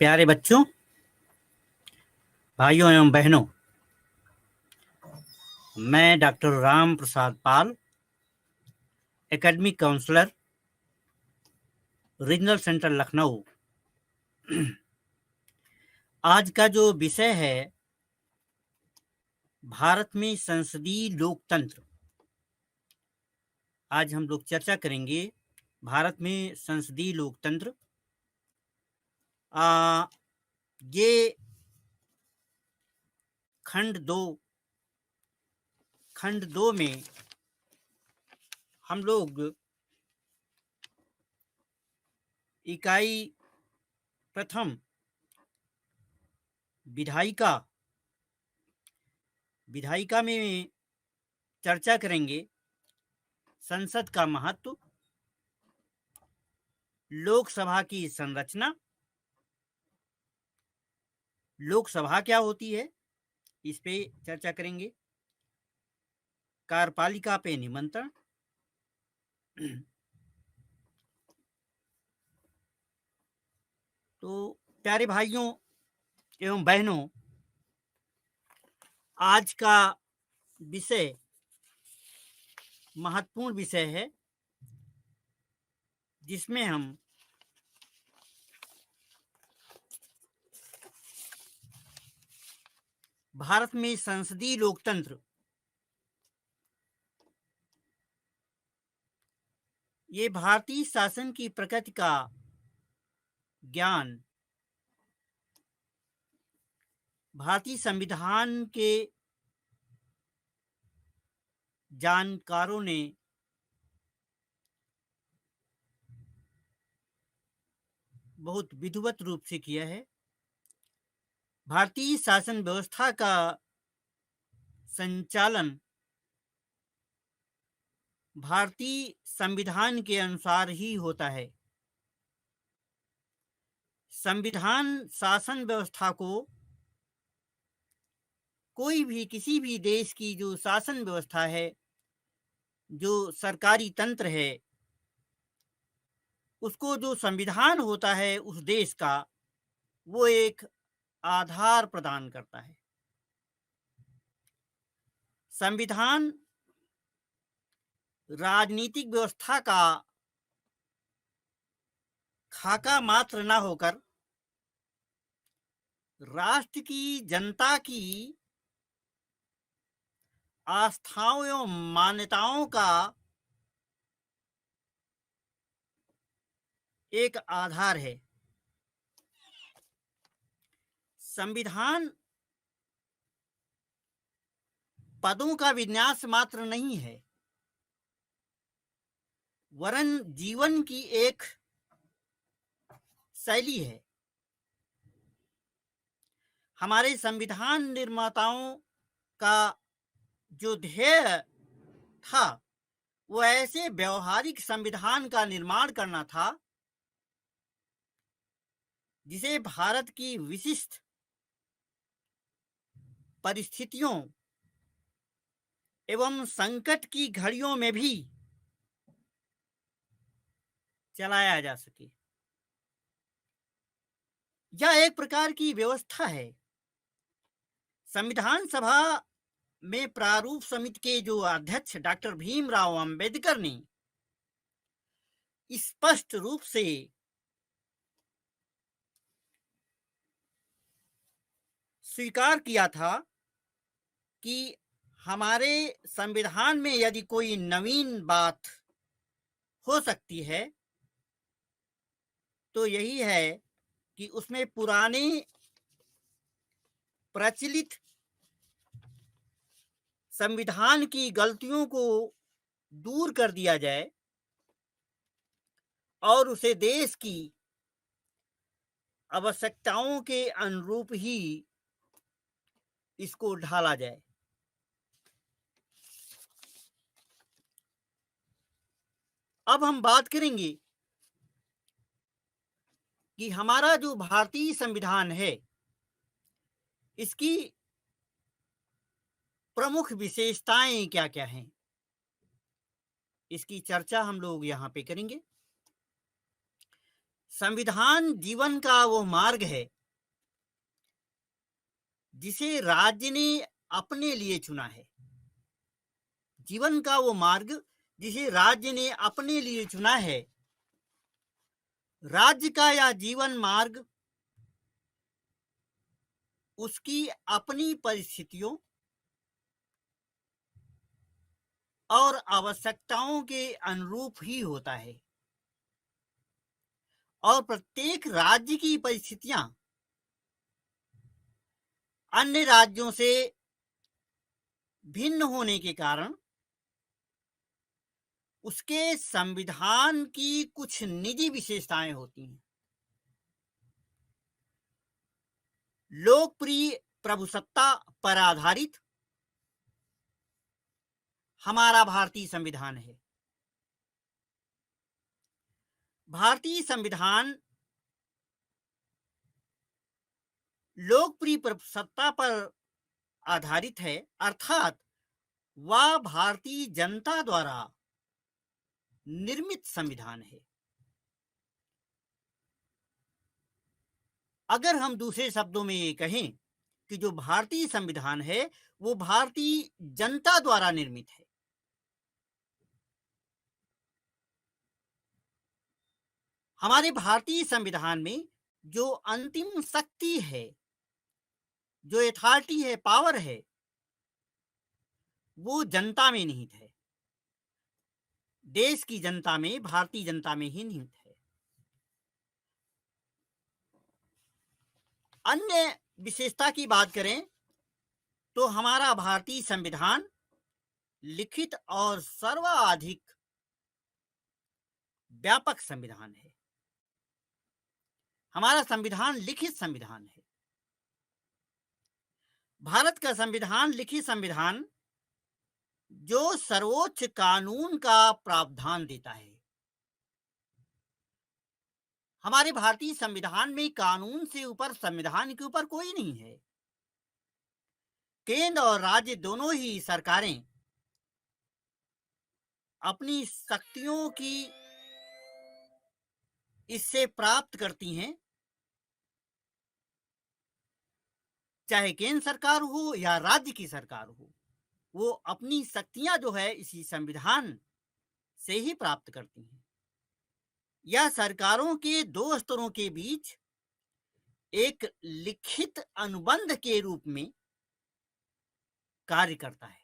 प्यारे बच्चों, भाइयों एवं बहनों, मैं doctor Ram Prasad Pal, academic counsellor, regional centre Lucknow. आज का जो विषय है, भारत में संसदीय लोकतंत्र। आज हम लोग चर्चा करेंगे भारत में संसदीय लोकतंत्र। ये खंड दो में हम लोग इकाई प्रथम विधायिका में चर्चा करेंगे संसद का महत्व, लोकसभा की संरचना, लोकसभा क्या होती है इस पे चर्चा करेंगे, कार्यपालिका पे निमंत्रण, तो प्यारे भाइयों एवं बहनों, आज का विषय महत्वपूर्ण विषय है, जिसमें हम भारत में संसदीय लोकतंत्र, ये भारतीय शासन की प्रकृति का ज्ञान भारतीय संविधान के जानकारों ने बहुत विधिवत रूप से किया है। भारतीय शासन व्यवस्था का संचालन भारतीय संविधान के अनुसार ही होता है। संविधान शासन व्यवस्था को कोई भी किसी भी देश की जो शासन व्यवस्था है, जो सरकारी तंत्र है, उसको जो संविधान होता है उस देश का, वो एक आधार प्रदान करता है। संविधान राजनीतिक व्यवस्था का खाका मात्र न होकर राष्ट्र की जनता की आस्थाओं एवं मान्यताओं का एक आधार है। संविधान पदों का विन्यास मात्र नहीं है, वरन जीवन की एक शैली है। हमारे संविधान निर्माताओं का जो ध्येय था, वो ऐसे व्यवहारिक संविधान का निर्माण करना था जिसे भारत की विशिष्ट परिस्थितियों एवं संकट की घड़ियों में भी चलाया जा सके। यह एक प्रकार की व्यवस्था है। संविधान सभा में प्रारूप समिति के जो अध्यक्ष डॉक्टर भीमराव अंबेडकर ने स्पष्ट रूप से स्वीकार किया था कि हमारे संविधान में यदि कोई नवीन बात हो सकती है तो यही है कि उसमें पुराने प्रचलित संविधान की गलतियों को दूर कर दिया जाए और उसे देश की आवश्यकताओं के अनुरूप ही इसको ढाला जाए। अब हम बात करेंगे कि हमारा जो भारतीय संविधान है, इसकी प्रमुख विशेषताएं क्या क्या हैं, इसकी चर्चा हम लोग यहाँ पे करेंगे। संविधान जीवन का वो मार्ग है जिसे राज्य ने अपने लिए चुना है। जीवन का वो मार्ग जिसे राज्य ने अपने लिए चुना है। राज्य का यह जीवन मार्ग उसकी अपनी परिस्थितियों और आवश्यकताओं के अनुरूप ही होता है और प्रत्येक राज्य की परिस्थितियां अन्य राज्यों से भिन्न होने के कारण उसके संविधान की कुछ निजी विशेषताएं होती हैं। लोकप्रिय प्रभुसत्ता पर आधारित हमारा भारतीय संविधान है। भारतीय संविधान लोकप्रिय प्रभुसत्ता पर आधारित है, अर्थात वह भारतीय जनता द्वारा निर्मित संविधान है। अगर हम दूसरे शब्दों में ये कहें कि जो भारतीय संविधान है वो भारतीय जनता द्वारा निर्मित है। हमारे भारतीय संविधान में जो अंतिम शक्ति है, जो अथॉरिटी है, पावर है, वो जनता में निहित है। देश की जनता में, भारतीय जनता में ही निहित है। अन्य विशेषता की बात करें तो हमारा भारतीय संविधान लिखित और सर्वाधिक व्यापक संविधान है। हमारा संविधान लिखित संविधान है। भारत का संविधान लिखित संविधान जो सर्वोच्च कानून का प्रावधान देता है। हमारे भारतीय संविधान में कानून से ऊपर, संविधान के ऊपर कोई नहीं है। केंद्र और राज्य दोनों ही सरकारें अपनी शक्तियों की इससे प्राप्त करती हैं, चाहे केंद्र सरकार हो या राज्य की सरकार हो, वो अपनी शक्तियां जो है इसी संविधान से ही प्राप्त करती हैं। यह सरकारों के दो स्तरों के बीच एक लिखित अनुबंध के रूप में कार्य करता है।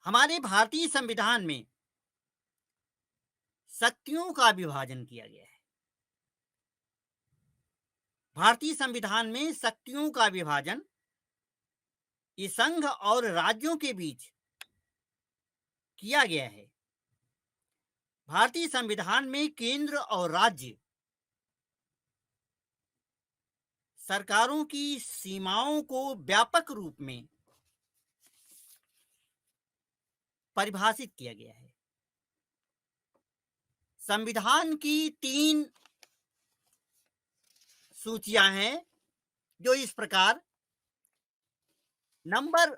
हमारे भारतीय संविधान में शक्तियों का विभाजन किया गया है। भारतीय संविधान में शक्तियों का विभाजन इस संघ और राज्यों के बीच किया गया है। भारतीय संविधान में केंद्र और राज्य सरकारों की सीमाओं को व्यापक रूप में परिभाषित किया गया है। संविधान की 3 सूचियां हैं जो इस प्रकार: नंबर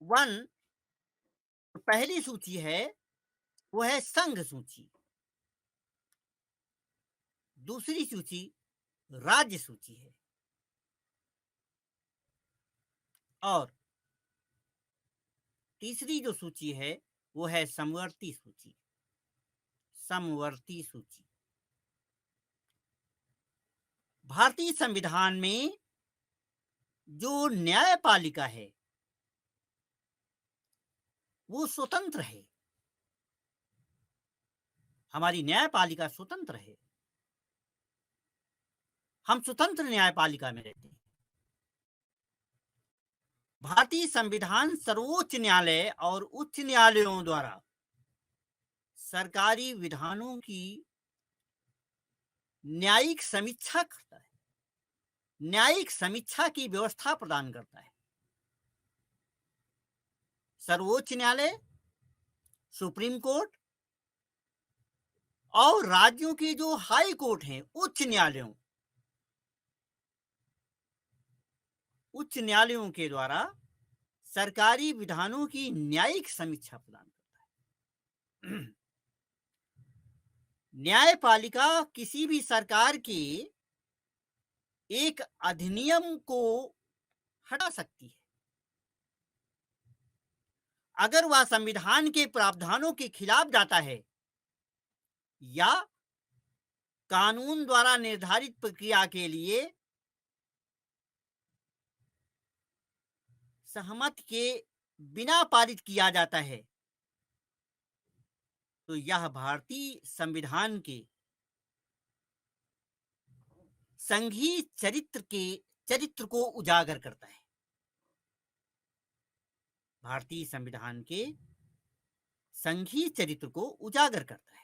1 पहली सूची है वो है संघ सूची, दूसरी सूची राज्य सूची है और तीसरी जो सूची है वो है समवर्ती सूची। समवर्ती सूची। भारतीय संविधान में जो न्यायपालिका है वो स्वतंत्र है। हमारी न्यायपालिका स्वतंत्र है। हम स्वतंत्र न्यायपालिका में रहते हैं। भारतीय संविधान सर्वोच्च न्यायालय और उच्च न्यायालयों द्वारा सरकारी विधानों की न्यायिक समीक्षा करता है, न्यायिक समीक्षा की व्यवस्था प्रदान करता है। सर्वोच्च न्यायालय, सुप्रीम कोर्ट और राज्यों के जो हाई कोर्ट हैं, उच्च न्यायालयों के द्वारा सरकारी विधानों की न्यायिक समीक्षा प्रदान करता है। न्यायपालिका किसी भी सरकार के एक अधिनियम को हटा सकती है अगर वह संविधान के प्रावधानों के खिलाफ जाता है या कानून द्वारा निर्धारित प्रक्रिया के लिए सहमति के बिना पारित किया जाता है, तो यह भारतीय संविधान के संघीय चरित्र को उजागर करता है। भारतीय संविधान के संघीय चरित्र को उजागर करता है।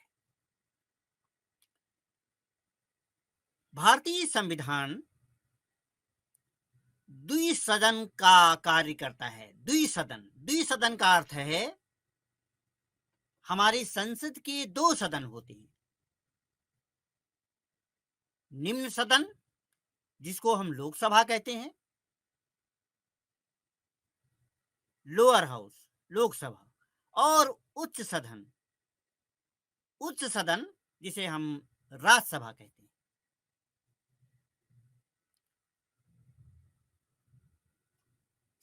भारतीय संविधान द्विसदन का कार्य करता है। द्विसदन का अर्थ है हमारी संसद के दो सदन होते हैं। निम्न सदन जिसको हम लोकसभा कहते हैं, लोअर हाउस लोकसभा, और उच्च सदन जिसे हम राज्यसभा कहते हैं।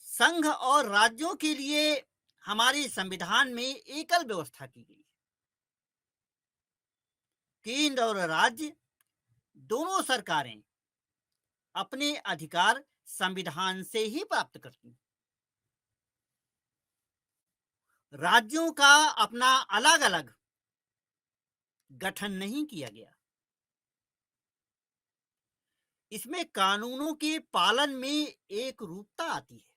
संघ और राज्यों के लिए हमारे संविधान में एकल व्यवस्था की गई है। केंद्र और राज्य दोनों सरकारें अपने अधिकार संविधान से ही प्राप्त करती हैं। राज्यों का अपना अलग अलग गठन नहीं किया गया। इसमें कानूनों के पालन में एक रूपता आती है।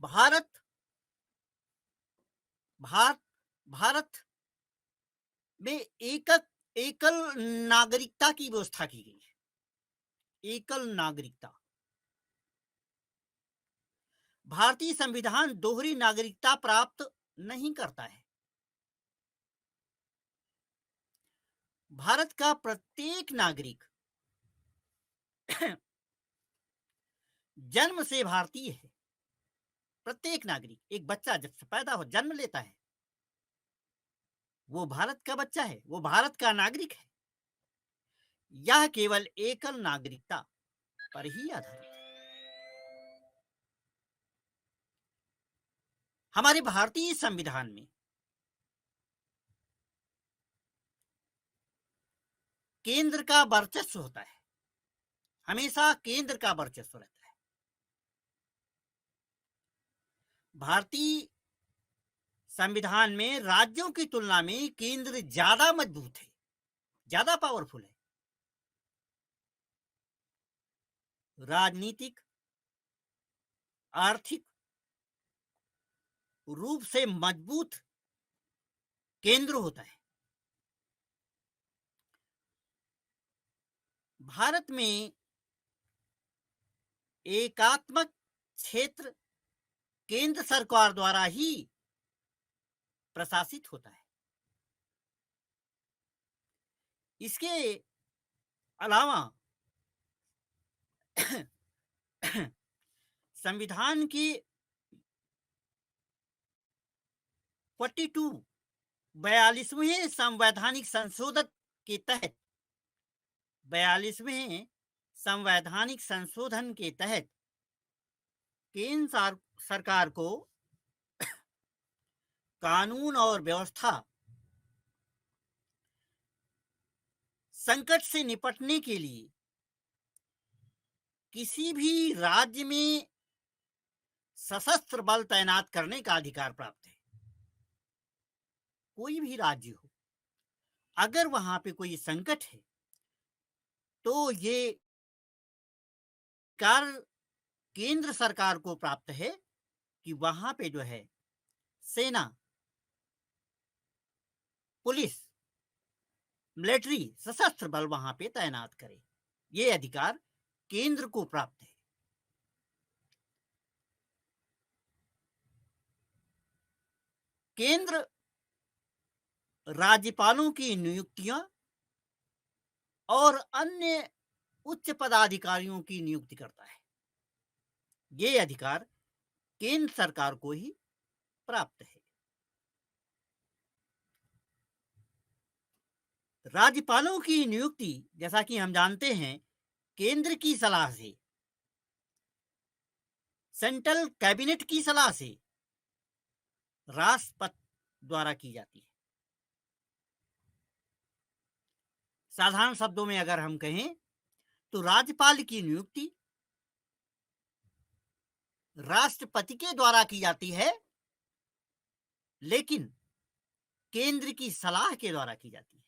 भारत में एकल नागरिकता की व्यवस्था की गई है। एकल नागरिकता। भारतीय संविधान दोहरी नागरिकता प्राप्त नहीं करता है। भारत का प्रत्येक नागरिक जन्म से भारतीय है। प्रत्येक नागरिक, एक बच्चा जब से पैदा हो जन्म लेता है, वो भारत का बच्चा है, वो भारत का नागरिक है। यह केवल एकल नागरिकता पर ही आधारित है। हमारे भारतीय संविधान में केंद्र का वर्चस्व होता है। हमेशा केंद्र का वर्चस्व रहता है। भारतीय संविधान में राज्यों की तुलना में केंद्र ज्यादा मजबूत है, ज्यादा पावरफुल है। राजनीतिक, आर्थिक रूप से मजबूत केंद्र होता है। भारत में एकात्मक क्षेत्र केंद्र सरकार द्वारा ही प्रशासित होता है। इसके अलावा संविधान की 42वें संवैधानिक संशोधन के तहत 42वें संवैधानिक संशोधन के तहत केंद्र सरकार को कानून और व्यवस्था संकट से निपटने के लिए किसी भी राज्य में सशस्त्र बल तैनात करने का अधिकार प्राप्त है। कोई भी राज्य हो, अगर वहां पे कोई संकट है तो ये कार्य केंद्र सरकार को प्राप्त है कि वहां पे जो है सेना, पुलिस, मिलिट्री, सशस्त्र बल वहां पे तैनात करे। ये अधिकार केंद्र को प्राप्त है। केंद्र राज्यपालों की नियुक्तियां और अन्य उच्च पदाधिकारियों की नियुक्ति करता है। ये अधिकार केंद्र सरकार को ही प्राप्त है। राज्यपालों की नियुक्ति, जैसा कि हम जानते हैं, केंद्र की सलाह से, सेंट्रल कैबिनेट की सलाह से राष्ट्रपति द्वारा की जाती है। साधारण शब्दों में अगर हम कहें तो राज्यपाल की नियुक्ति राष्ट्रपति के द्वारा की जाती है, लेकिन केंद्र की सलाह के द्वारा की जाती है।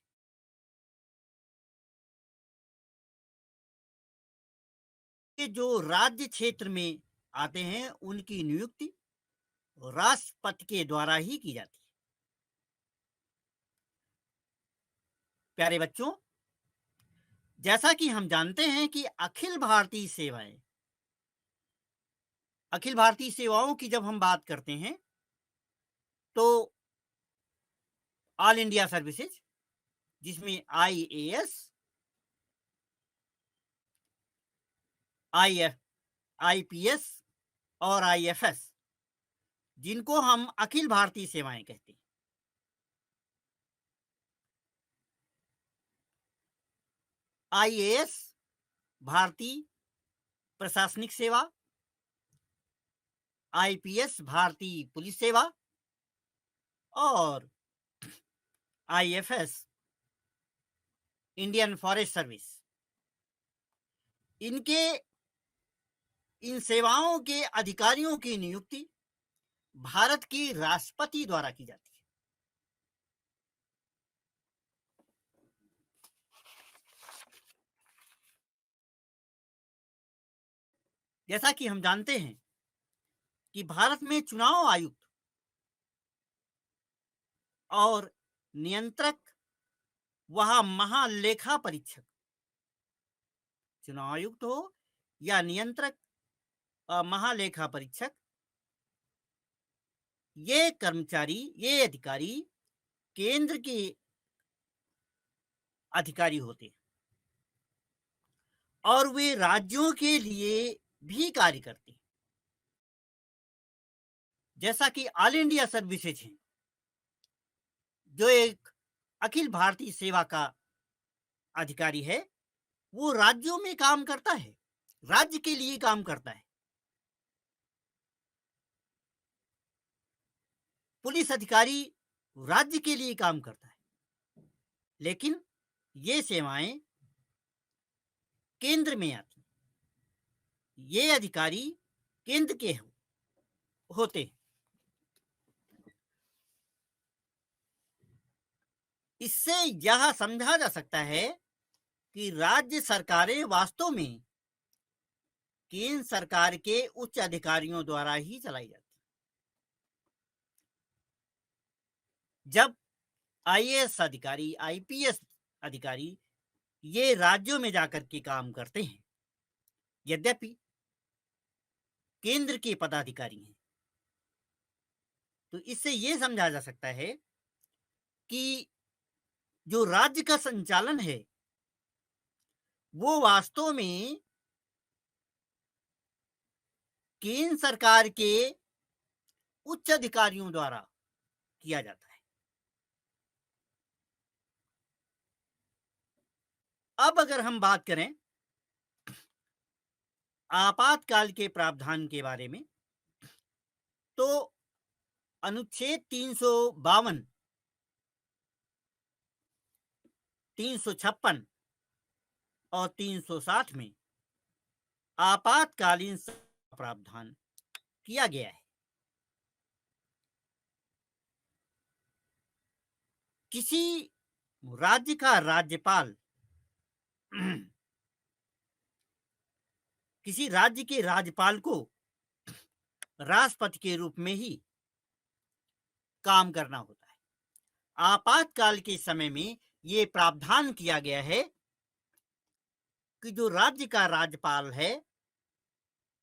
कि जो राज्य क्षेत्र में आते हैं उनकी नियुक्ति राष्ट्रपति के द्वारा ही की जाती है। प्यारे बच्चों, जैसा कि हम जानते हैं कि अखिल भारतीय सेवाओं की जब हम बात करते हैं तो ऑल इंडिया सर्विसेज, जिसमें आईएएस, आईएफ, आईपीएस और आईएफएस, जिनको हम अखिल भारतीय सेवाएं कहते हैं। आईएएस भारतीय प्रशासनिक सेवा, आईपीएस भारतीय पुलिस सेवा और आईएफएस इंडियन फॉरेस्ट सर्विस। इन सेवाओं के अधिकारियों की नियुक्ति भारत के राष्ट्रपति द्वारा की जाती है। जैसा कि हम जानते हैं कि भारत में चुनाव आयुक्त और नियंत्रक वह महालेखा परीक्षक, चुनाव आयुक्त हो या नियंत्रक महालेखा परीक्षक, ये कर्मचारी, ये अधिकारी केंद्र के अधिकारी होते हैं और वे राज्यों के लिए भी कार्य करते हैं। जैसा कि ऑल इंडिया सर्विसेज है, जो एक अखिल भारतीय सेवा का अधिकारी है, वो राज्यों में काम करता है, राज्य के लिए काम करता है। पुलिस अधिकारी राज्य के लिए काम करता है, लेकिन ये सेवाएं केंद्र में आती हैं। ये अधिकारी केंद्र के होते हैं। इससे यह समझा जा सकता है कि राज्य सरकारें वास्तव में केंद्र सरकार के उच्च अधिकारियों द्वारा ही चलाई जाती है। जब आईएएस अधिकारी, आईपीएस अधिकारी ये राज्यों में जाकर के काम करते हैं, यद्यपि केंद्र के पदाधिकारी हैं, तो इससे ये समझा जा सकता है कि जो राज्य का संचालन है वो वास्तव में केंद्र सरकार के उच्च अधिकारियों द्वारा किया जाता है। अब अगर हम बात करें आपातकाल के प्रावधान के बारे में, तो अनुच्छेद 352, 356 और 360 में आपातकालीन प्रावधान किया गया है। किसी राज्य का राज्यपाल किसी राज्य के राज्यपाल को राष्ट्रपति के रूप में ही काम करना होता है। आपातकाल के समय में ये प्रावधान किया गया है कि जो राज्य का राज्यपाल है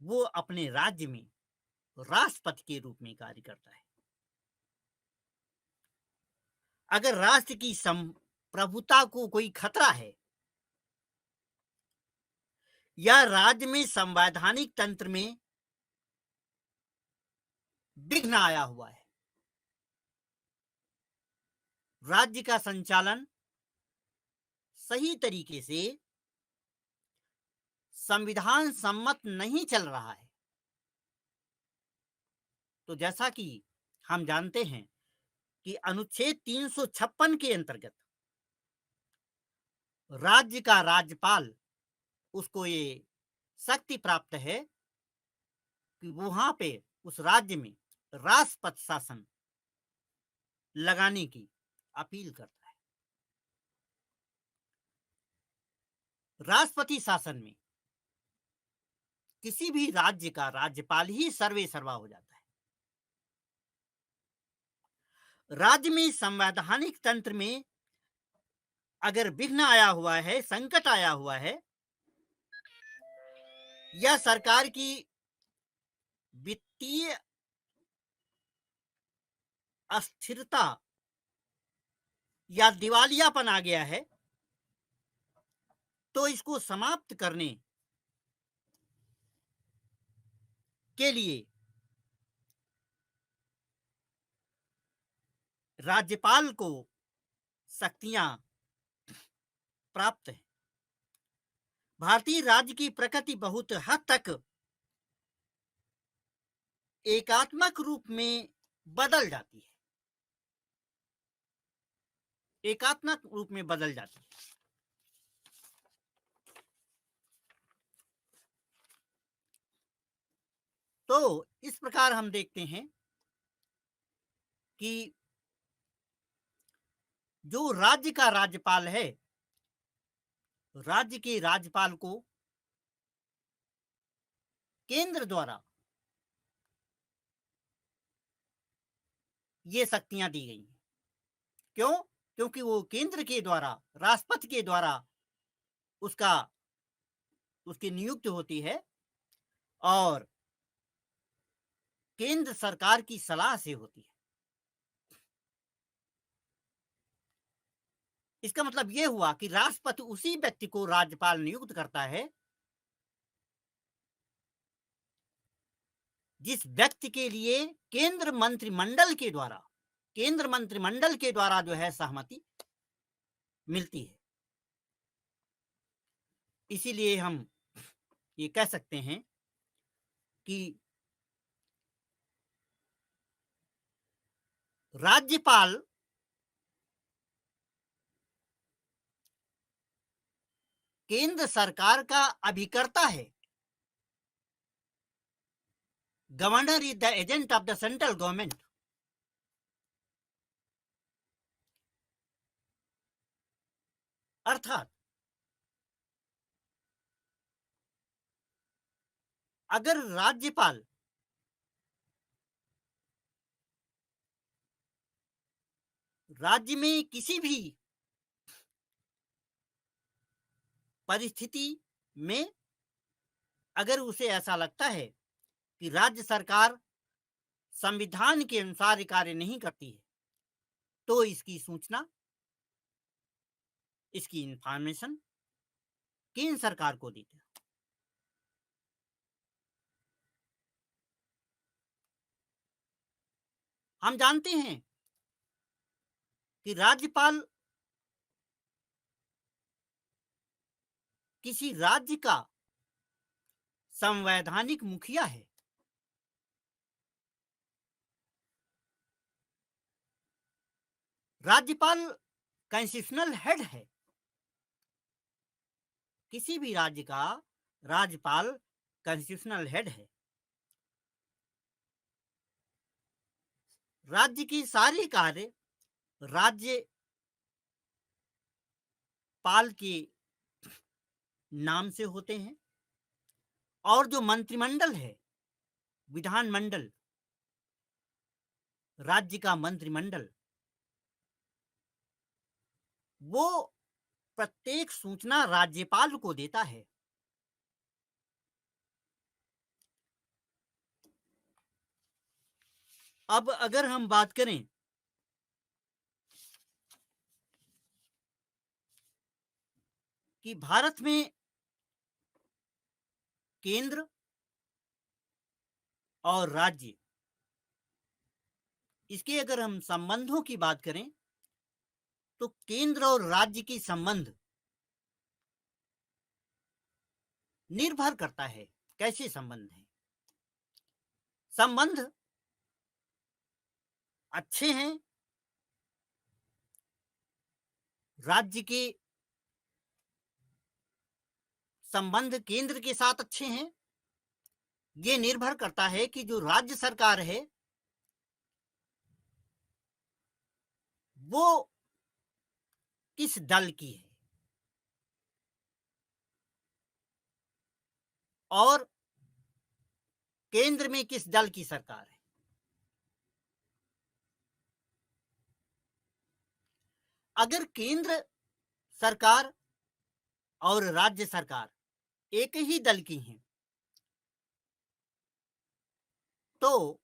वो अपने राज्य में राष्ट्रपति के रूप में कार्य करता है। अगर राष्ट्र की संप्रभुता को कोई खतरा है या राज्य में संवैधानिक तंत्र में विघ्न आया हुआ है। राज्य का संचालन सही तरीके से संविधान सम्मत नहीं चल रहा है। तो जैसा कि हम जानते हैं कि अनुच्छेद 356 के अंतर्गत राज्य का राज्यपाल, उसको ये शक्ति प्राप्त है कि वहां पे उस राज्य में राष्ट्रपति शासन लगाने की अपील करता है। राष्ट्रपति शासन में किसी भी राज्य का राज्यपाल ही सर्वे सर्वा हो जाता है। राज्य में संवैधानिक तंत्र में अगर विघ्न आया हुआ है, संकट आया हुआ है, या सरकार की वित्तीय अस्थिरता या दिवालियापन आ गया है, तो इसको समाप्त करने के लिए राज्यपाल को शक्तियां प्राप्त है। भारतीय राज्य की प्रकृति बहुत हद तक एकात्मक रूप में बदल जाती है, एकात्मक रूप में बदल जाती है। तो इस प्रकार हम देखते हैं कि जो राज्य का राज्यपाल है, राज्य के राज्यपाल को केंद्र द्वारा ये शक्तियां दी गई हैं। क्यों? क्योंकि वो केंद्र के द्वारा, राष्ट्रपति के द्वारा उसका उसकी नियुक्ति होती है और केंद्र सरकार की सलाह से होती है। इसका मतलब यह हुआ कि राष्ट्रपति उसी व्यक्ति को राज्यपाल नियुक्त करता है जिस व्यक्ति के लिए केंद्र मंत्रिमंडल के द्वारा जो है सहमति मिलती है। इसीलिए हम ये कह सकते हैं कि राज्यपाल केंद्र सरकार का अभिकर्ता है। Governor is the agent of the central government. अर्थात अगर राज्यपाल राज्य में किसी भी परिस्थिति में अगर उसे ऐसा लगता है कि राज्य सरकार संविधान के अनुसार कार्य नहीं करती है, तो इसकी सूचना, इसकी इंफॉर्मेशन केंद्र सरकार को देते हैं। हम जानते हैं कि राज्यपाल किसी राज्य का संवैधानिक मुखिया है। राज्यपाल कॉन्स्टिट्यूशनल हेड है। किसी भी राज्य का राज्यपाल कॉन्स्टिट्यूशनल हेड है। राज्य की सारी कार्य राज्यपाल के नाम से होते हैं और जो मंत्रिमंडल है, विधानमंडल, राज्य का मंत्रिमंडल, वो प्रत्येक सूचना राज्यपाल को देता है। अब अगर हम बात करें कि भारत में केंद्र और राज्य इसके अगर हम संबंधों की बात करें तो केंद्र और राज्य की संबंध निर्भर करता है कैसे संबंध हैं। संबंध अच्छे हैं, राज्य के संबंध केंद्र के साथ अच्छे हैं, ये निर्भर करता है कि जो राज्य सरकार है वो किस दल की है और केंद्र में किस दल की सरकार है। अगर केंद्र सरकार और राज्य सरकार एक ही दल की हैं तो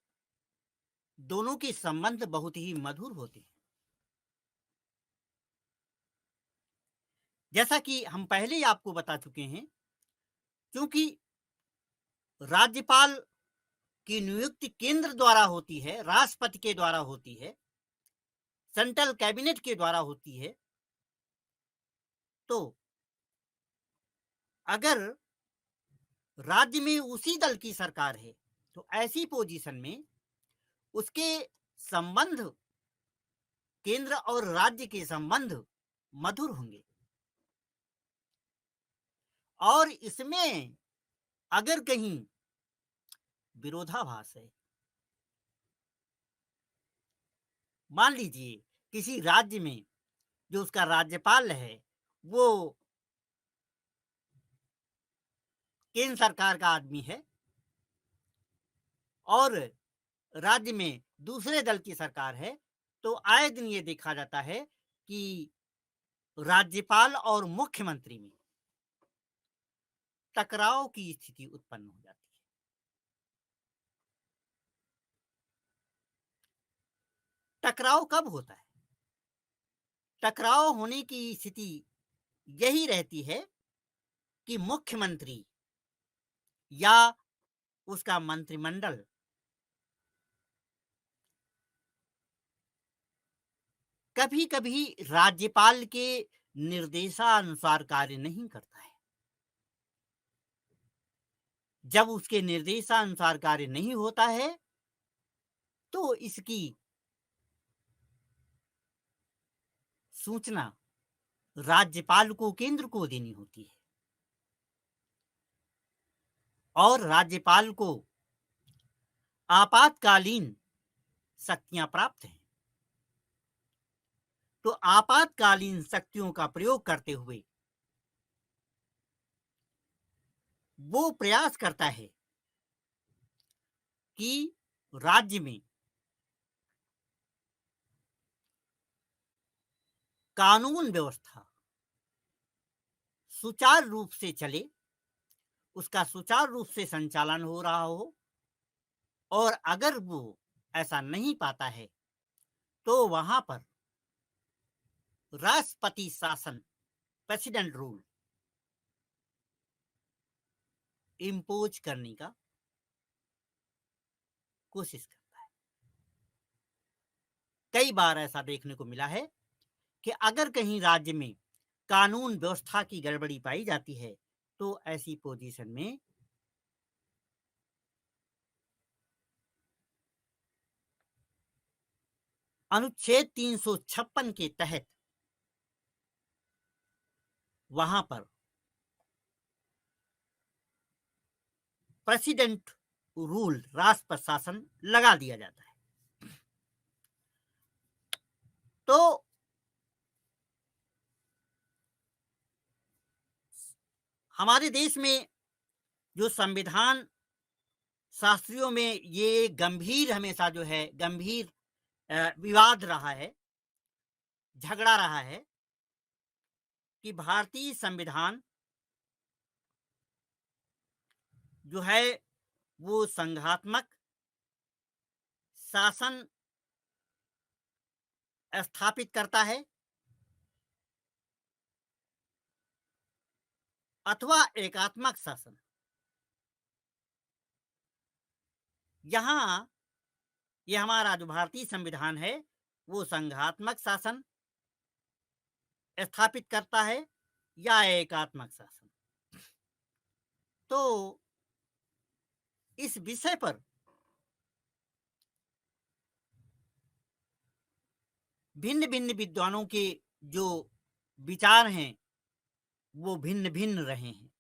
दोनों के संबंध बहुत ही मधुर होते हैं। जैसा कि हम पहले ही आपको बता चुके हैं, क्योंकि राज्यपाल की नियुक्ति केंद्र द्वारा होती है, राष्ट्रपति के द्वारा होती है, सेंट्रल कैबिनेट के द्वारा होती है, तो अगर राज्य में उसी दल की सरकार है तो ऐसी पोजीशन में उसके संबंध केंद्र और राज्य के संबंध मधुर होंगे। और इसमें अगर कहीं विरोधाभास है, मान लीजिए किसी राज्य में जो उसका राज्यपाल है वो केंद्र सरकार का आदमी है और राज्य में दूसरे दल की सरकार है, तो आए दिन ये देखा जाता है कि राज्यपाल और मुख्यमंत्री में टकराव की स्थिति उत्पन्न हो जाती है। टकराव कब होता है? टकराव होने की स्थिति यही रहती है कि मुख्यमंत्री या उसका मंत्रिमंडल कभी कभी राज्यपाल के निर्देशानुसार कार्य नहीं करता है। जब उसके निर्देशानुसार कार्य नहीं होता है तो इसकी सूचना राज्यपाल को केंद्र को देनी होती है और राज्यपाल को आपातकालीन शक्तियां प्राप्त हैं। तो आपातकालीन शक्तियों का प्रयोग करते हुए वो प्रयास करता है कि राज्य में कानून व्यवस्था सुचारू रूप से चले, उसका सुचारू रूप से संचालन हो रहा हो, और अगर वो ऐसा नहीं पाता है तो वहां पर राष्ट्रपति शासन, प्रेसिडेंट रूल इम्पोज करने का कोशिश करता है। कई बार ऐसा देखने को मिला है कि अगर कहीं राज्य में कानून व्यवस्था की गड़बड़ी पाई जाती है तो ऐसी पोजीशन में अनुच्छेद 356 के तहत वहां पर प्रेसिडेंट रूल, राष्ट्रपति शासन लगा दिया जाता है। तो हमारे देश में जो संविधान शास्त्रियों में ये गंभीर हमेशा जो है गंभीर विवाद रहा है, झगड़ा रहा है कि भारतीय संविधान जो है वो संघात्मक शासन स्थापित करता है अथवा एकात्मक शासन। यहाँ ये हमारा जो भारतीय संविधान है वो संघात्मक शासन स्थापित करता है या एकात्मक शासन। तो इस विषय पर भिन्न भिन्न विद्वानों के जो विचार हैं वो भिन्न भिन्न रहे हैं।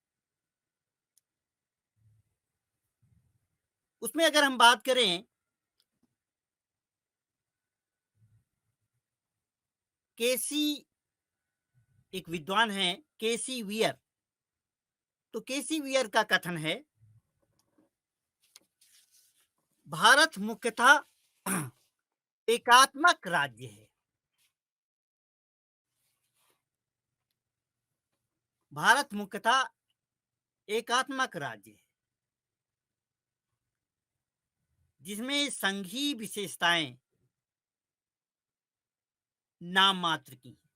उसमें अगर हम बात करें केसी, एक विद्वान हैं केसी वियर, तो केसी वियर का कथन है भारत मुख्यतः एकात्मक राज्य है। भारत मुख्यतः एकात्मक राज्य है जिसमें संघीय विशेषताएं नाम मात्र की हैं।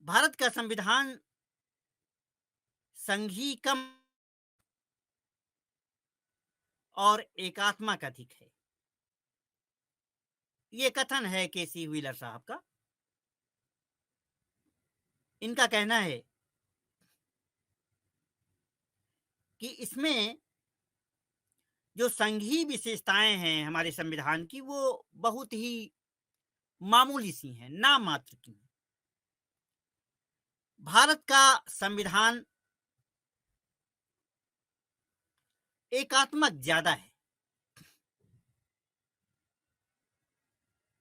भारत का संविधान संघीय कम और एकात्मक अधिक है। ये कथन है केसी व्हीलर साहब का। इनका कहना है कि इसमें जो संघीय विशेषताएं हैं हमारे संविधान की वो बहुत ही मामूली सी हैं, नाम मात्र की हैं। भारत का संविधान एकात्मक ज्यादा है।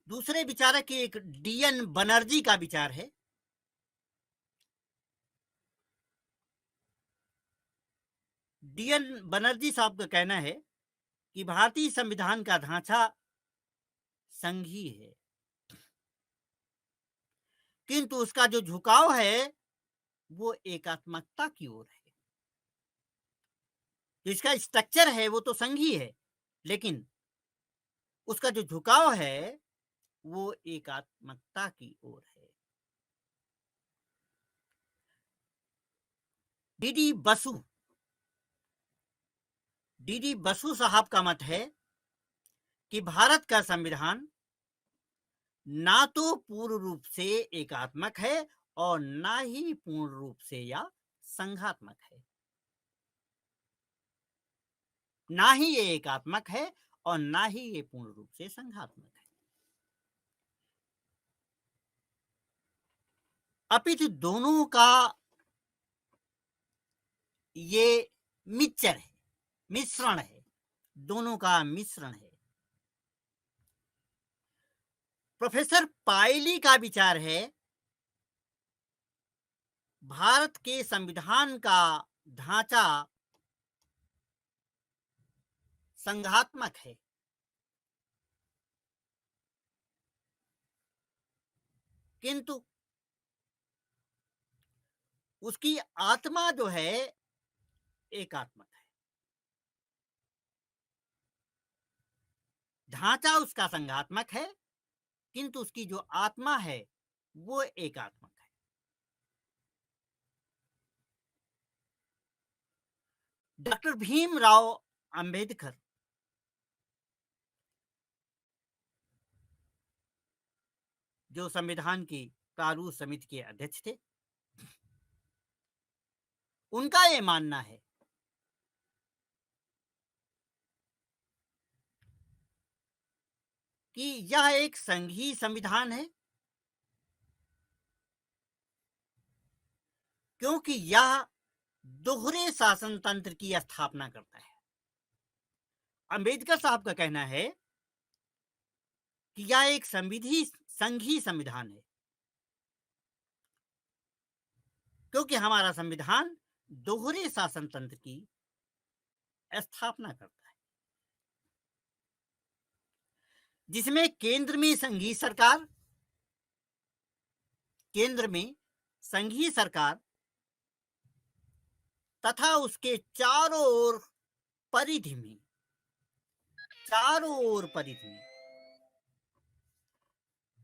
दूसरे विचारक एक डीएन बनर्जी का विचार है डीएन बनर्जी साहब का कहना है कि भारतीय संविधान का ढांचा संघीय है किंतु उसका जो झुकाव है वो एकात्मकता की ओर है। जो इसका स्ट्रक्चर है वो तो संघीय है लेकिन उसका जो झुकाव है वो एकात्मकता की ओर है। डीडी बसु साहब का मत है कि भारत का संविधान ना तो पूर्ण रूप से एकात्मक है और ना ही पूर्ण रूप से या संघात्मक है। ना ही ये एकात्मक है और ना ही ये पूर्ण रूप से संघात्मक है, अपितु दोनों का ये मिक्सचर है, मिश्रण है, दोनों का मिश्रण है। प्रोफेसर पायली का विचार है भारत के संविधान का ढांचा संघात्मक है किंतु उसकी आत्मा जो है एकात्मक है। ढांचा उसका संघात्मक है किंतु उसकी जो आत्मा है वो एकात्मक है। डॉक्टर भीमराव अंबेडकर जो संविधान की प्रारूप समिति के अध्यक्ष थे, उनका ये मानना है कि यह एक संघीय संविधान है क्योंकि यह दोहरे शासन तंत्र की स्थापना करता है। अंबेडकर साहब का कहना है कि यह एक संघीय संविधान है क्योंकि हमारा संविधान दोहरे शासन तंत्र की स्थापना करता है जिसमें केंद्र में संघीय सरकार तथा उसके चारों ओर परिधि में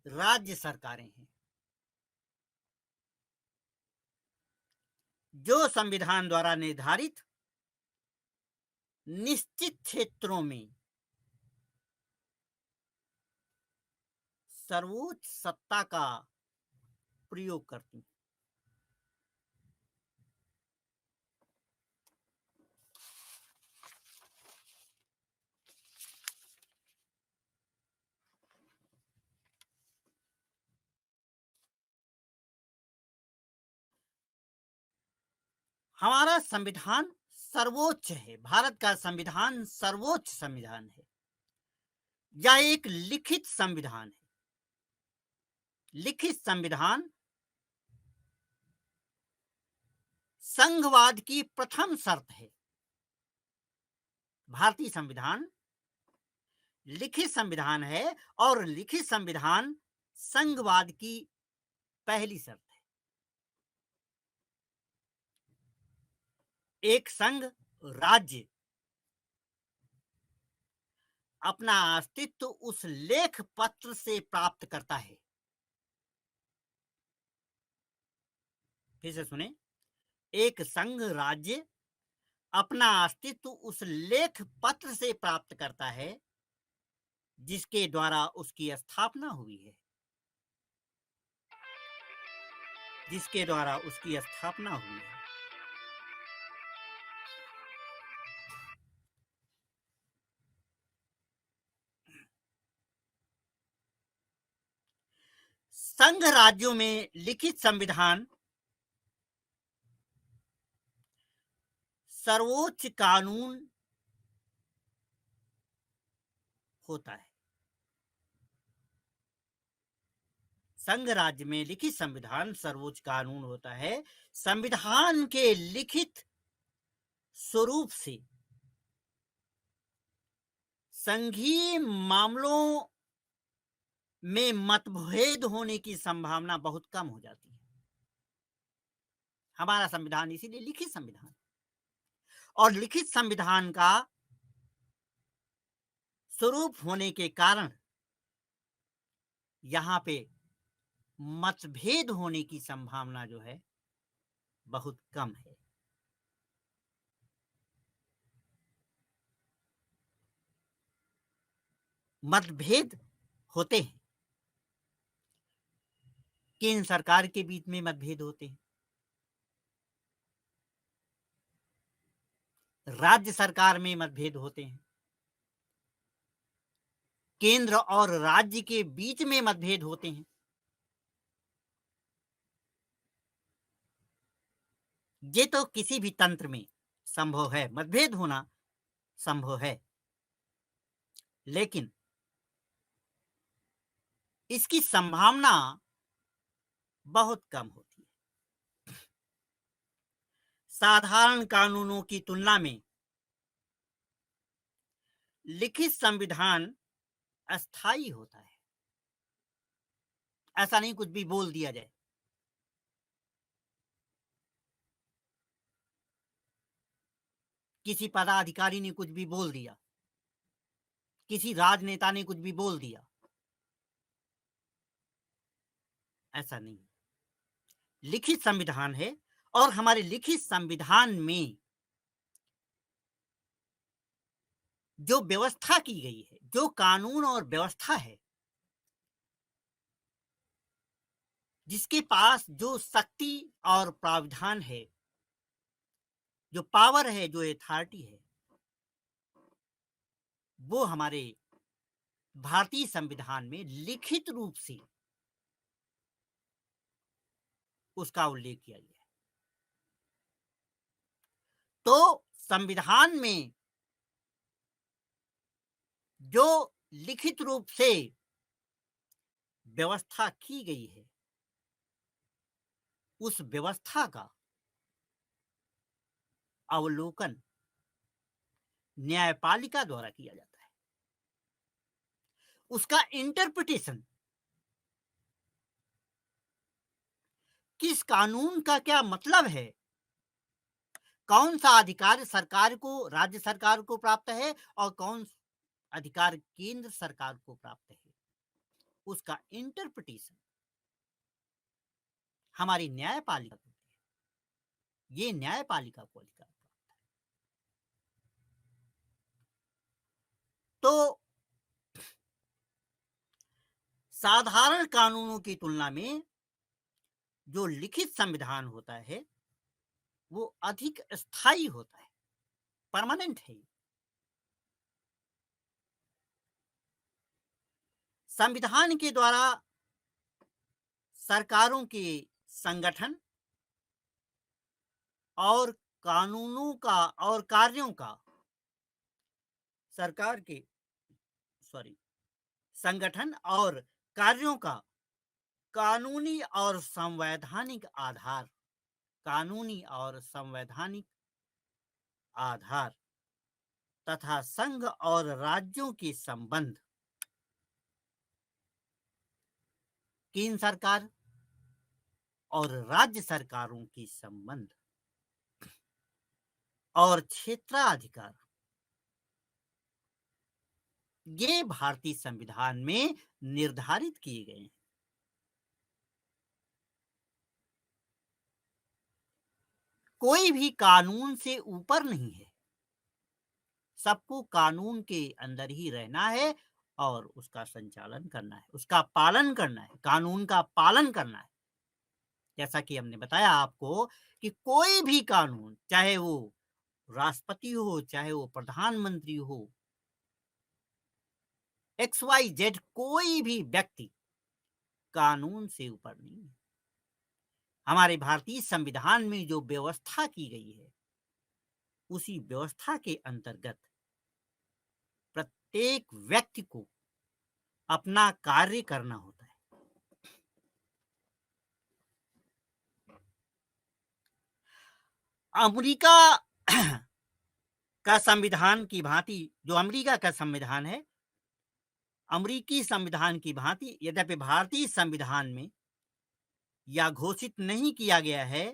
राज्य सरकारें हैं जो संविधान द्वारा निर्धारित निश्चित क्षेत्रों में सर्वोच्च सत्ता का प्रयोग करती हैं। हमारा संविधान सर्वोच्च है। भारत का संविधान सर्वोच्च संविधान है। यह एक लिखित संविधान है। लिखित संविधान संघवाद की प्रथम शर्त है। भारतीय संविधान लिखित संविधान है और लिखित संविधान संघवाद की पहली शर्त है। एक संघ राज्य अपना अस्तित्व उस लेख पत्र से प्राप्त करता है। फिर से सुने, एक संघ राज्य अपना अस्तित्व उस लेख पत्र से प्राप्त करता है जिसके द्वारा उसकी स्थापना हुई है। जिसके द्वारा उसकी स्थापना हुई है। संघ राज्यों में लिखित संविधान सर्वोच्च कानून होता है। संघ राज्य में लिखित संविधान सर्वोच्च कानून होता है। संविधान के लिखित स्वरूप से संघीय मामलों में मतभेद होने की संभावना बहुत कम हो जाती है। हमारा संविधान इसीलिए लिखित संविधान, और लिखित संविधान का स्वरूप होने के कारण यहाँ पे मतभेद होने की संभावना जो है बहुत कम है। मतभेद होते हैं, केंद्र सरकार के बीच में मतभेद होते हैं, राज्य सरकार में मतभेद होते हैं, केंद्र और राज्य के बीच में मतभेद होते हैं। ये तो किसी भी तंत्र में संभव है, मतभेद होना संभव है, लेकिन इसकी संभावना बहुत कम होती है। साधारण कानूनों की तुलना में लिखित संविधान अस्थायी होता है। ऐसा नहीं कुछ भी बोल दिया जाए। किसी पदाधिकारी ने कुछ भी बोल दिया, किसी राजनेता ने कुछ भी बोल दिया, ऐसा नहीं। लिखित संविधान है और हमारे लिखित संविधान में जो व्यवस्था की गई है, जो कानून और व्यवस्था है, जिसके पास जो शक्ति और प्रावधान है, जो पावर है, जो अथॉरिटी है, वो हमारे भारतीय संविधान में लिखित रूप से उसका उल्लेख किया गया है। तो संविधान में जो लिखित रूप से व्यवस्था की गई है, उस व्यवस्था का अवलोकन न्यायपालिका द्वारा किया जाता है। उसका इंटरप्रिटेशन, किस कानून का क्या मतलब है, कौन सा अधिकार सरकार को, राज्य सरकार को प्राप्त है और कौन अधिकार केंद्र सरकार को प्राप्त है, उसका इंटरप्रिटेशन हमारी न्यायपालिका को है। ये न्यायपालिका को अधिकार प्राप्त है। तो साधारण कानूनों की तुलना में जो लिखित संविधान होता है, वो अधिक स्थायी होता है, परमानेंट है। संविधान के द्वारा सरकारों के संगठन और कानूनों का और कार्यों का सरकार के सॉरी संगठन और कार्यों का कानूनी और संवैधानिक आधार कानूनी और संवैधानिक आधार तथा संघ और राज्यों के संबंध, केंद्र सरकार और राज्य सरकारों के संबंध और क्षेत्राधिकार, ये भारतीय संविधान में निर्धारित किए गए हैं। कोई भी कानून से ऊपर नहीं है, सबको कानून के अंदर ही रहना है और उसका संचालन करना है, उसका पालन करना है, कानून का पालन करना है। जैसा कि हमने बताया आपको कि कोई भी कानून, चाहे वो राष्ट्रपति हो, चाहे वो प्रधानमंत्री हो, XYZ, कोई भी व्यक्ति कानून से ऊपर नहीं है। हमारे भारतीय संविधान में जो व्यवस्था की गई है, उसी व्यवस्था के अंतर्गत प्रत्येक व्यक्ति को अपना कार्य करना होता है। अमेरिका का संविधान की भांति, जो अमेरिका का संविधान है, अमेरिकी संविधान की भांति यद्यपि भारतीय संविधान में यह घोषित नहीं किया गया है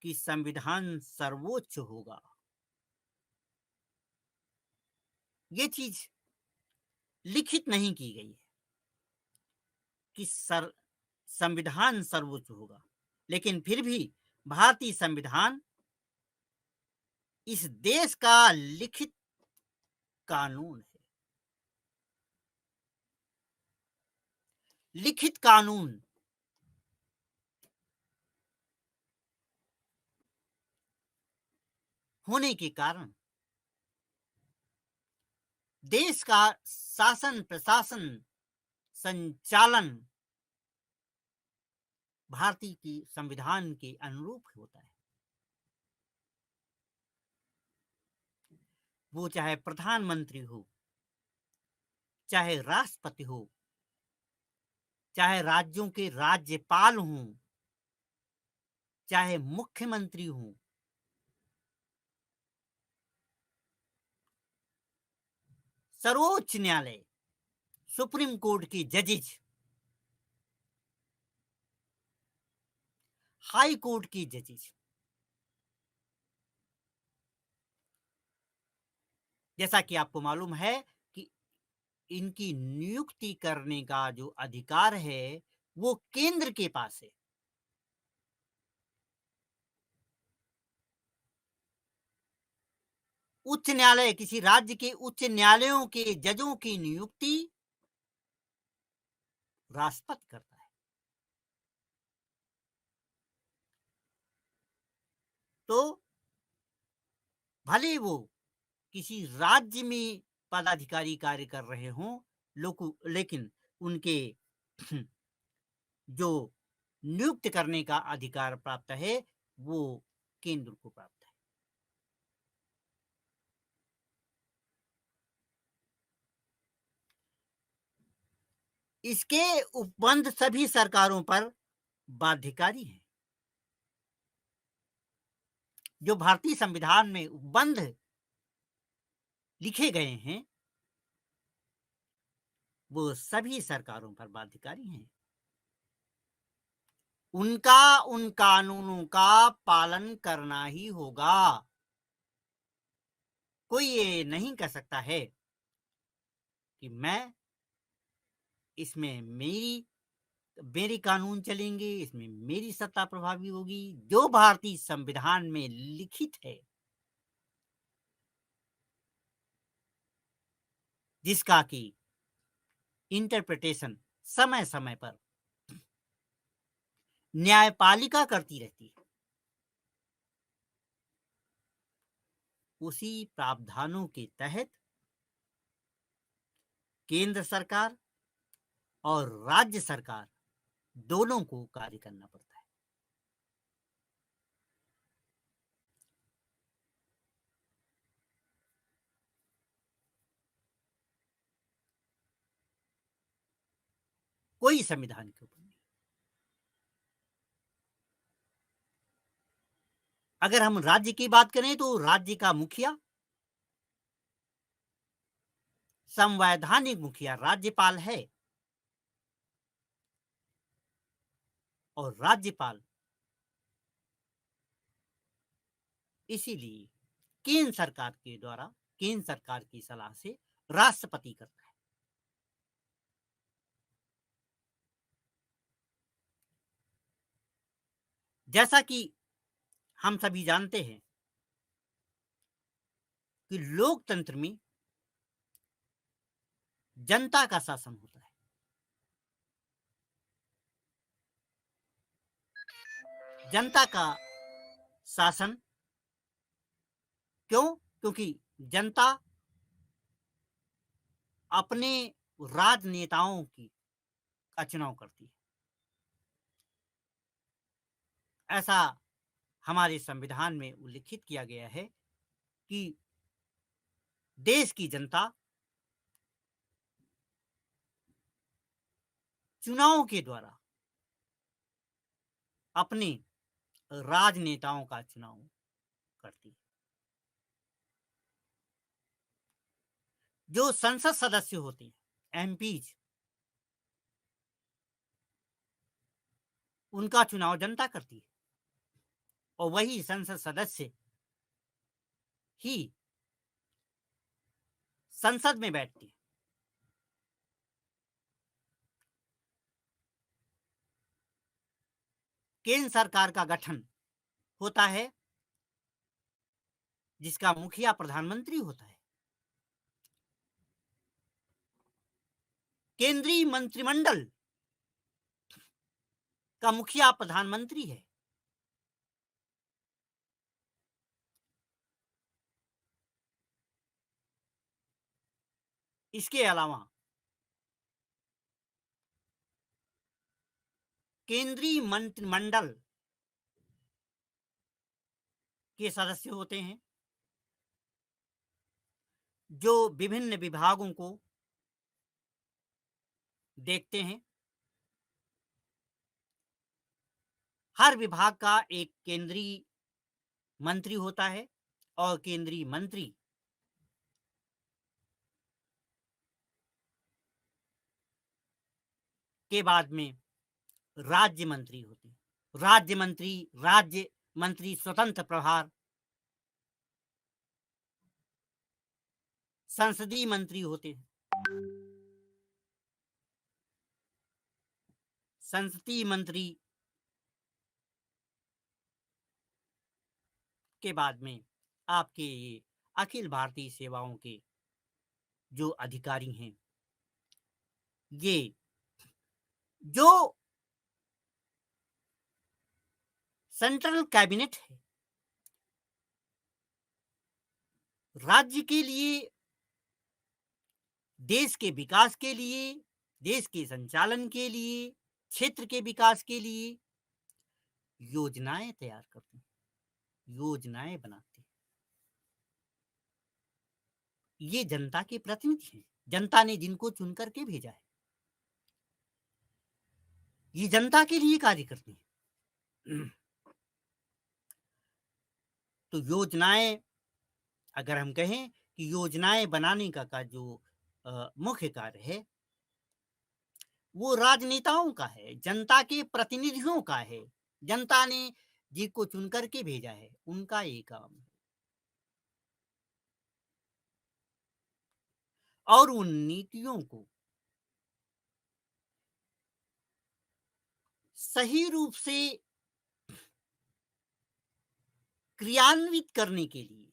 कि संविधान सर्वोच्च होगा। ये चीज लिखित नहीं की गई है कि संविधान सर्वोच्च होगा, लेकिन फिर भी भारतीय संविधान इस देश का लिखित कानून है। लिखित कानून होने के कारण देश का शासन प्रशासन संचालन भारतीय की संविधान के अनुरूप होता है। वो चाहे प्रधानमंत्री हो, चाहे राष्ट्रपति हो, चाहे राज्यों के राज्यपाल हों, चाहे मुख्यमंत्री हों, सर्वोच्च न्यायालय, सुप्रीम कोर्ट के जजेज, हाई कोर्ट की जजेज, जैसा कि आपको मालूम है कि इनकी नियुक्ति करने का जो अधिकार है वो केंद्र के पास है। उच्च न्यायालय, किसी राज्य के उच्च न्यायालयों के जजों की नियुक्ति राष्ट्रपति करता है। तो भले वो किसी राज्य में पदाधिकारी कार्य कर रहे हों, लेकिन उनके जो नियुक्त करने का अधिकार प्राप्त है वो केंद्र को प्राप्त है। इसके उपबंध सभी सरकारों पर बाध्यकारी हैं। जो भारतीय संविधान में उपबंध लिखे गए हैं वो सभी सरकारों पर बाध्यकारी हैं। उनका उन कानूनों का पालन करना ही होगा। कोई ये नहीं कह सकता है कि मैं इसमें मेरी कानून चलेंगे, इसमें मेरी सत्ता प्रभावी होगी। जो भारतीय संविधान में लिखित है जिसका कि इंटरप्रिटेशन समय समय पर न्यायपालिका करती रहती है। उसी प्रावधानों के तहत केंद्र सरकार और राज्य सरकार दोनों को कार्य करना पड़ता है। कोई संविधान के ऊपर नहीं। अगर हम राज्य की बात करें तो राज्य का मुखिया, संवैधानिक मुखिया राज्यपाल है और राज्यपाल इसीलिए केंद्र सरकार की सलाह से राष्ट्रपति करता है। जैसा कि हम सभी जानते हैं कि लोकतंत्र में जनता का शासन होता है। जनता का शासन क्यों? क्योंकि जनता अपने राजनेताओं की का चुनाव करती है। ऐसा हमारे संविधान में उल्लिखित किया गया है कि देश की जनता चुनाव के द्वारा अपने राजनेताओं का चुनाव करती है। जो संसद सदस्य होते हैं, एमपीज, उनका चुनाव जनता करती है और वही संसद सदस्य ही संसद में बैठते हैं। केंद्र सरकार का गठन होता है जिसका मुखिया प्रधानमंत्री होता है। केंद्रीय मंत्रिमंडल का मुखिया प्रधानमंत्री है। इसके अलावा केंद्रीय मंत्रिमंडल के सदस्य होते हैं जो विभिन्न विभागों को देखते हैं। हर विभाग का एक केंद्रीय मंत्री होता है और केंद्रीय मंत्री के बाद में राज्य मंत्री होते हैं। राज्य मंत्री स्वतंत्र प्रभार, संसदीय मंत्री होते हैं। संसदीय मंत्री के बाद में आपके ये अखिल भारतीय सेवाओं के जो अधिकारी हैं, ये जो सेंट्रल कैबिनेट है, राज्य के लिए, देश के विकास के लिए, देश के संचालन के लिए, क्षेत्र के विकास के लिए योजनाएं तैयार करते हैं, योजनाएं बनाते हैं। ये जनता के प्रतिनिधि हैं। जनता ने जिनको चुन करके भेजा है, ये जनता के लिए कार्य करते हैं। तो योजनाएं, अगर हम कहें कि योजनाएं बनाने का जो मुख्य कार्य है वो राजनेताओं का है, जनता के प्रतिनिधियों का है। जनता ने जिनको चुन करके भेजा है उनका ये काम है। और उन नीतियों को सही रूप से क्रियान्वित करने के लिए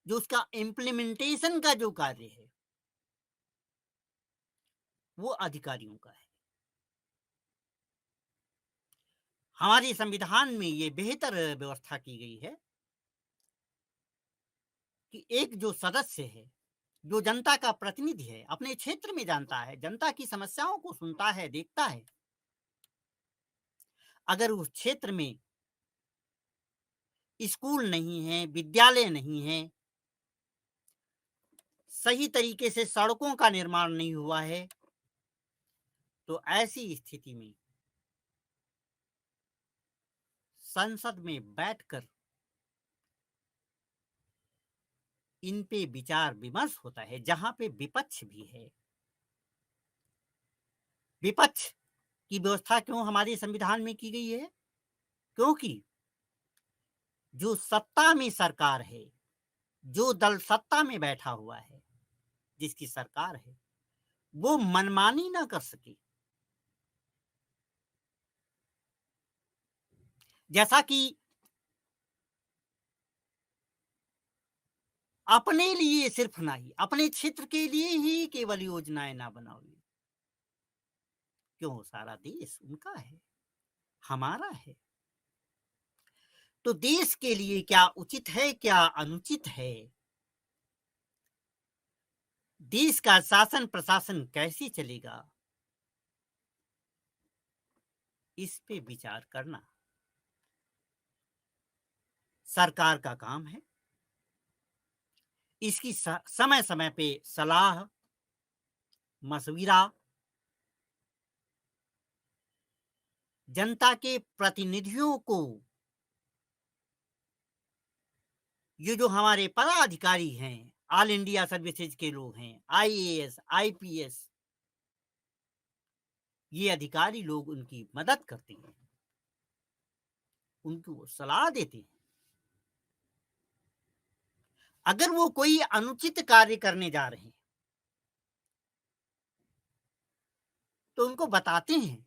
जो उसका इम्प्लीमेंटेशन का जो कार्य है, वो अधिकारियों का है। हमारे संविधान में ये बेहतर व्यवस्था की गई है कि एक जो सदस्य है, जो जनता का प्रतिनिधि है, अपने क्षेत्र में जानता है, जनता की समस्याओं को सुनता है, देखता है। अगर उस क्षेत्र में स्कूल नहीं है, विद्यालय नहीं है, सही तरीके से सड़कों का निर्माण नहीं हुआ है, तो ऐसी स्थिति में संसद में बैठकर इन पे विचार विमर्श होता है, जहां पे विपक्ष भी है। विपक्ष की व्यवस्था क्यों हमारे संविधान में की गई है? क्योंकि जो सत्ता में सरकार है, जो दल सत्ता में बैठा हुआ है, जिसकी सरकार है, वो मनमानी ना कर सके। जैसा कि अपने लिए सिर्फ नहीं, अपने क्षेत्र के लिए ही केवल योजनाएं ना बनाओ। क्यों? सारा देश उनका है, हमारा है। तो देश के लिए क्या उचित है, क्या अनुचित है, देश का शासन प्रशासन कैसे चलेगा, इस पे विचार करना सरकार का काम है। इसकी समय समय पे सलाह मशविरा जनता के प्रतिनिधियों को, ये जो हमारे पदाधिकारी हैं, ऑल इंडिया सर्विसेज के लोग हैं, आईएएस आईपीएस, ये अधिकारी लोग उनकी मदद करते हैं, उनको वो सलाह देते हैं। अगर वो कोई अनुचित कार्य करने जा रहे हैं तो उनको बताते हैं,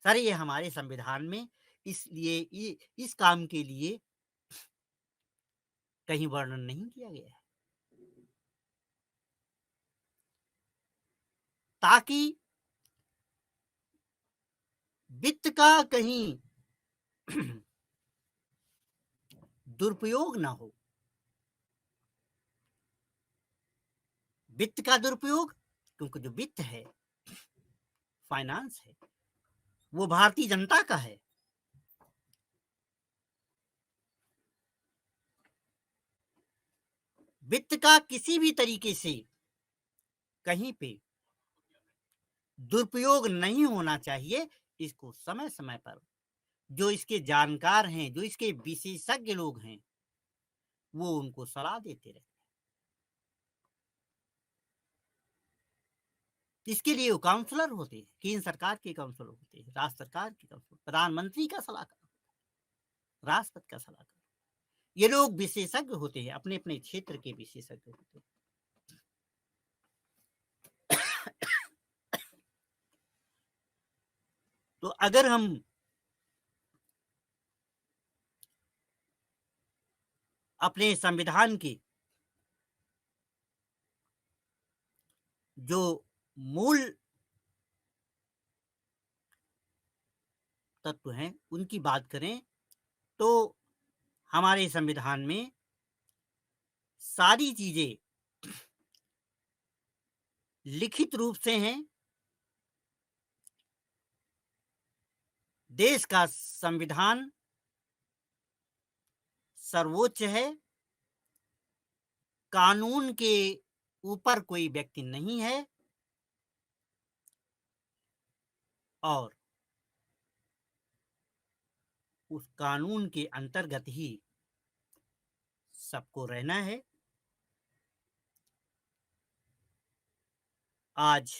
सर ये हमारे संविधान में इसलिए इस काम के लिए कहीं वर्णन नहीं किया गया है, ताकि वित्त का कहीं दुरुपयोग ना हो। वित्त का दुरुपयोग, क्योंकि जो वित्त है, फाइनेंस है, वो भारतीय जनता का है। वित्त का किसी भी तरीके से कहीं पे दुरुपयोग नहीं होना चाहिए। इसको समय समय पर जो इसके जानकार हैं, जो इसके विशेषज्ञ लोग हैं, वो उनको सलाह देते रहते हैं। इसके लिए वो काउंसलर होते हैं, केंद्र सरकार के काउंसलर होते हैं, राज्य सरकार के काउंसलर, प्रधानमंत्री का सलाहकार, राष्ट्रपति का सलाहकार। ये लोग विशेषज्ञ होते हैं, अपने अपने क्षेत्र के विशेषज्ञ होते हैं। तो अगर हम अपने संविधान के जो मूल तत्व हैं उनकी बात करें, तो हमारे संविधान में सारी चीजें लिखित रूप से हैं। देश का संविधान सर्वोच्च है, कानून के ऊपर कोई व्यक्ति नहीं है, और उस कानून के अंतर्गत ही सबको रहना है। आज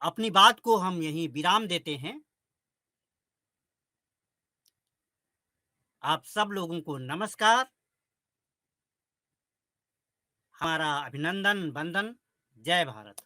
अपनी बात को हम यहीं विराम देते हैं। आप सब लोगों को नमस्कार, हमारा अभिनंदन, वंदन। जय भारत।